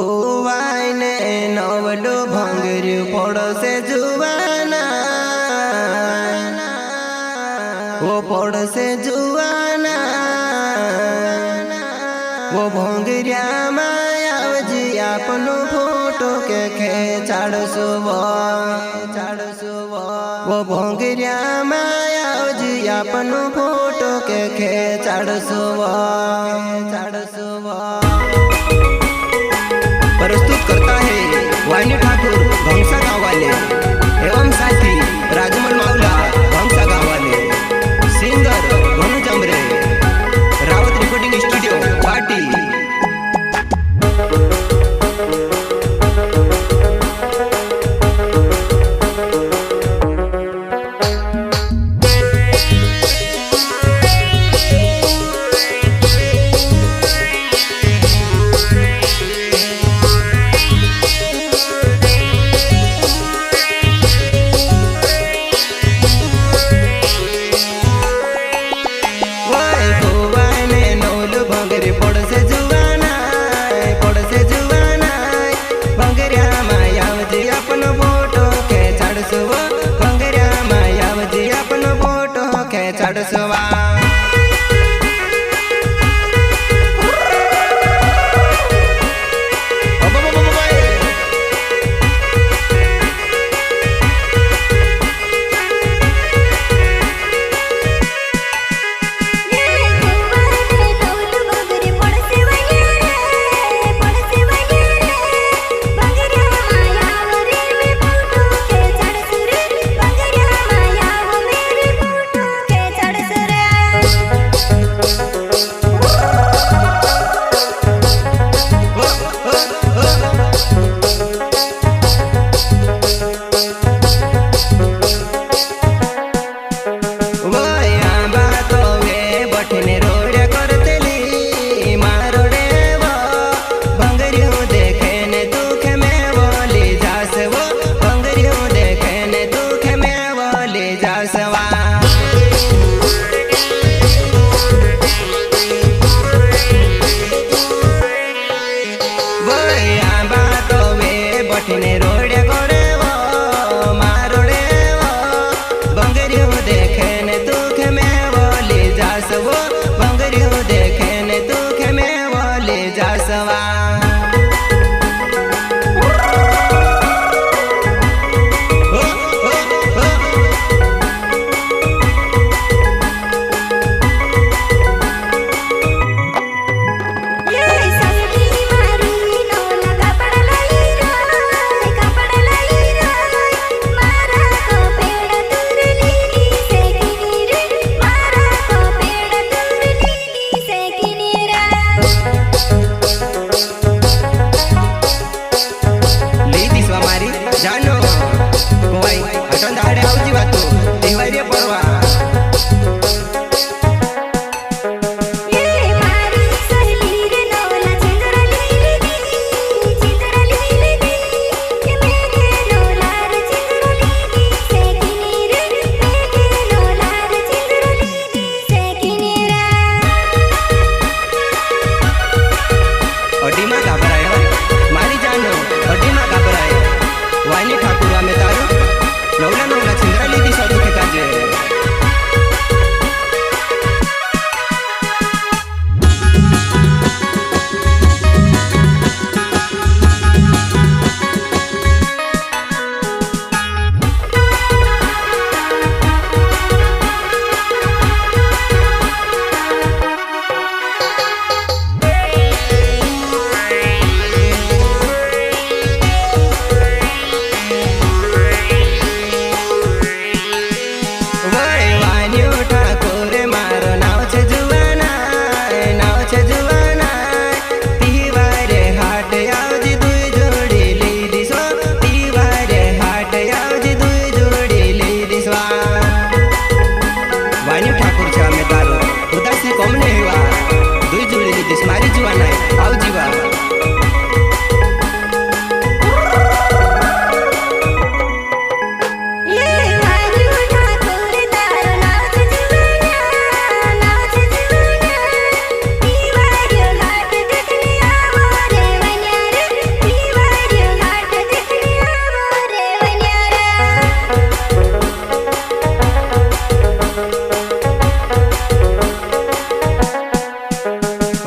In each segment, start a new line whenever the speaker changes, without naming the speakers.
कुवाने नवलो bhangar पड़ोसे Juana वो पड़ोसे Juana वो भंगरिया मायाव जी अपनो फोटो के खेचाड़ सुबह वो भंगरिया मायाव जी अपनो फोटो के खेचाड़ सुबह प्रस्तुत करता है वाणी ठाकुर भंसा गाँव वाले एवं साथी राजमल मावला भंसा गाँव वाले सिंगर धनु जमरे रावत रिकॉर्डिंग स्टूडियो पार्टी।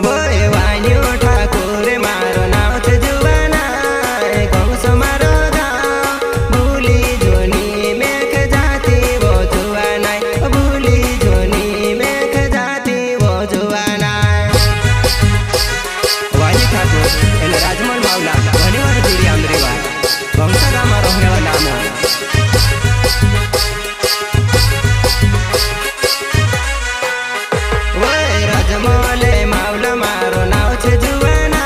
वय वान्यो ठाकुर मारो नाव छ जुवाना गौस मारो गाँव भूली जोनी मेघ जाती वो जुवाना भूली जोनी मेघ जाती वो जुवाना वानी ठाकुर एने राजमल मावला घनीवार जोड़ी आमरेवा गौसा गामा रहनेवा नामो वय राजमले मावला मारो नाव छ जुवाना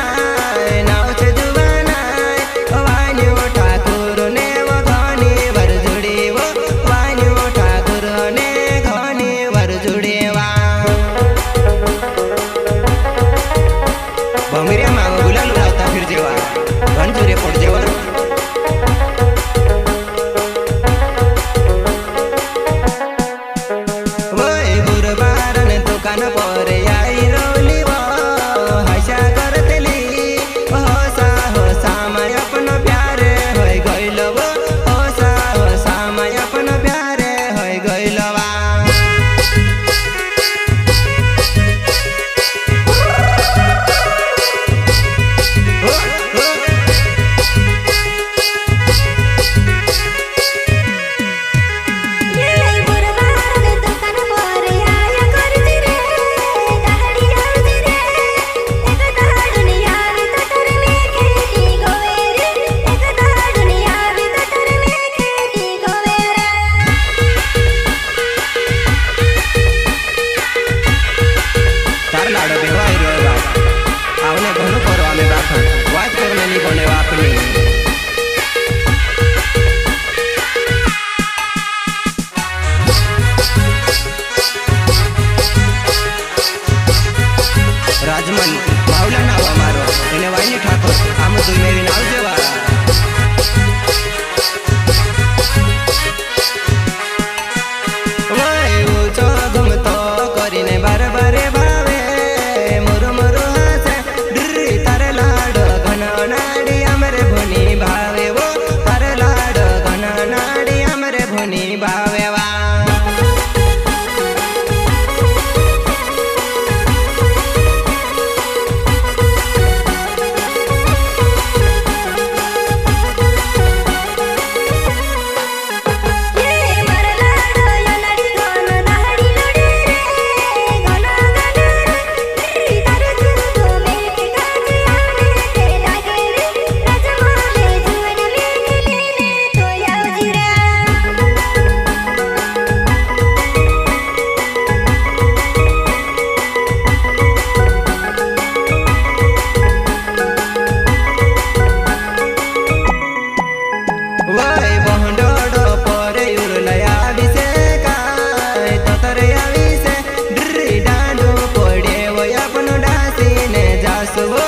वान्यो ठाकुर ने वो घनी वर जोड़ी वो वान्यो ठाकुर ने घनी वर जोड़ेवा बमिरिया माव गुलाल उड़ावता फिर जेवा घन जोरे पड़ जेवा वय गुरबारन दुकान पर आई रोली वो हसा करतली होसा मैं अपन प्यारे होय गइल वो होसा मैं अपन प्यारे होय गइलवा तार लाडो बेवाई रोय बाप आवने घणो करो आमे बाखण वात करने नी कोने वापनी राजमल मावला नाव मारो एने वानी ठाकुर आम दुई मेरी नाव जेवा वय ऊंचो घुमतो करीने बार बारे भावे मोरो मोरो हासे डुर्री तारे लाड घन नाडी हमरे भुनी भावे वो तारे लाड घन नाडी हमरे भुनी भावे वा वय बहंडोडो परे उरलया विसे काय ततरे आविसे डुर्री डांडो पडे वय आपण डासीने जासवो